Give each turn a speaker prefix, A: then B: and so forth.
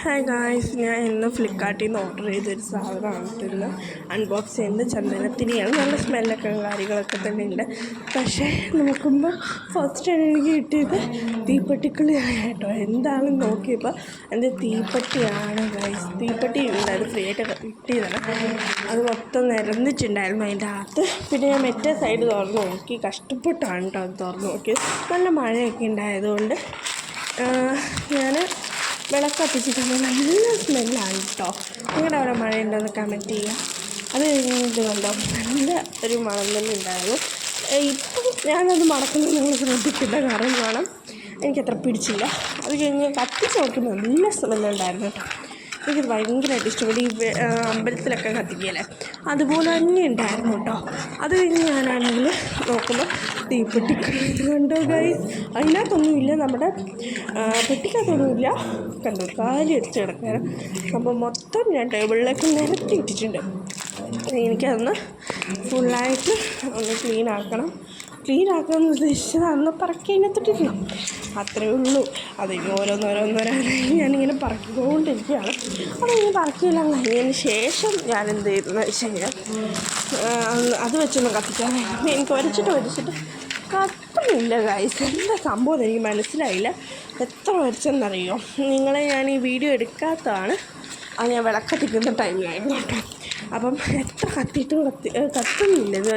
A: Hi guys, ഞാൻ ഇന്ന് ഫ്ലിപ്കാർട്ടിൽ നിന്ന് ഓർഡർ ചെയ്തൊരു സാധനമാണ് ഇന്ന് അൺബോക്സ് ചെയ്യുന്നത്. ചന്ദനത്തിരിയാണ്. നല്ല സ്മെല്ലൊക്കെ കാര്യങ്ങളൊക്കെ തന്നെ ഉണ്ട്. പക്ഷേ നോക്കുമ്പോൾ ഫസ്റ്റ് എനിക്ക് കിട്ടിയത് തീപ്പെട്ടിക്കുള്ളിയാണ് കേട്ടോ. എന്താണെന്ന് നോക്കിയപ്പോൾ എൻ്റെ തീപ്പെട്ടിയാണ് ഗായ്സ്. തീപ്പെട്ടി ഉണ്ട്, അത് ഫ്രീ ആയിട്ട് കിട്ടിയതാണ്. അത് മൊത്തം നിരന്നിട്ടുണ്ടായിരുന്നു അതിൻ്റെ അകത്ത്. പിന്നെ ഞാൻ മറ്റേ സൈഡ് തുറന്ന് നോക്കി, കഷ്ടപ്പെട്ടാണ് കേട്ടോ അത് തുറന്ന് നോക്കിയത്. നല്ല മഴയൊക്കെ ഉണ്ടായതുകൊണ്ട് ഞാൻ വിളക്ക് കത്തിച്ചിട്ടുണ്ട്. നല്ല സ്മെല്ലാണ് കേട്ടോ. നിങ്ങളുടെ അവിടെ മഴയുണ്ടോയെന്ന് കമൻറ്റ് ചെയ്യുക. അത് കഴിഞ്ഞിട്ട് കണ്ടോ, നല്ല ഒരു മണം തന്നെ ഉണ്ടായിരുന്നു. ഇപ്പം ഞാനത് മണക്കുന്നത് നിങ്ങൾ ശ്രദ്ധിക്കില്ല, കാരണം എനിക്കത്ര പിടിച്ചില്ല. അത് കഴിഞ്ഞ് കത്തിച്ച് നോക്കുമ്പോൾ നല്ല സ്മെല്ലുണ്ടായിരുന്നു കേട്ടോ. എനിക്കത് ഭയങ്കരമായിട്ട് ഇഷ്ടപ്പെട്ടു. ഈ അമ്പലത്തിലൊക്കെ കത്തിക്കുകയല്ലേ, അതുപോലെ തന്നെ ഉണ്ടായിരുന്നു കേട്ടോ. അത് കഴിഞ്ഞ് ഞാനാണെങ്കിൽ നോക്കുമ്പോൾ തീപ്പെട്ടിക്കുള്ളി കണ്ടോ ഗൈസ്. അതിനകത്തൊന്നുമില്ല, നമ്മുടെ പെട്ടിക്കകത്തൊന്നുമില്ല. കണ്ടോ, കാലി അടിച്ച് കിടക്കാറ്. അപ്പോൾ മൊത്തം ഞാൻ ടേബിളിലേക്ക് നിരത്തി ഇട്ടിട്ടുണ്ട്. എനിക്കതൊന്ന് ഫുള്ളായിട്ട് ഒന്ന് ക്ലീൻ ആക്കണം ഉദ്ദേശിച്ചത്. അന്ന് പറക്കി അതിനകത്തിട്ടിരിക്കണം, അത്രയേ ഉള്ളൂ. അതിന് ഓരോന്നോരോന്നോരോന്നായി ഞാനിങ്ങനെ പറക്കിക്കൊണ്ടിരിക്കുകയാണ്. അപ്പോൾ ഇങ്ങനെ പറക്കിയെല്ലാം കഴിഞ്ഞതിന് ശേഷം ഞാൻ എന്ത് ചെയ്തെന്ന് വെച്ച് കഴിഞ്ഞാൽ അത് വെച്ചൊന്ന് കത്തിക്കാനായിരുന്നു. എനിക്ക് വരച്ചിട്ട് കത്തുന്നില്ല ഗൈസ്. എന്താ സംഭവം എനിക്ക് മനസ്സിലായില്ല. എത്ര വരച്ചെന്നറിയോ നിങ്ങളെ? ഞാൻ ഈ വീഡിയോ എടുക്കാത്തതാണ്, അത് ഞാൻ വിളക്കത്തിക്കുന്ന ടൈമിലായിരുന്നു കേട്ടോ. അപ്പം എത്ര കത്തിയിട്ടും കത്തുന്നില്ല ഇത്.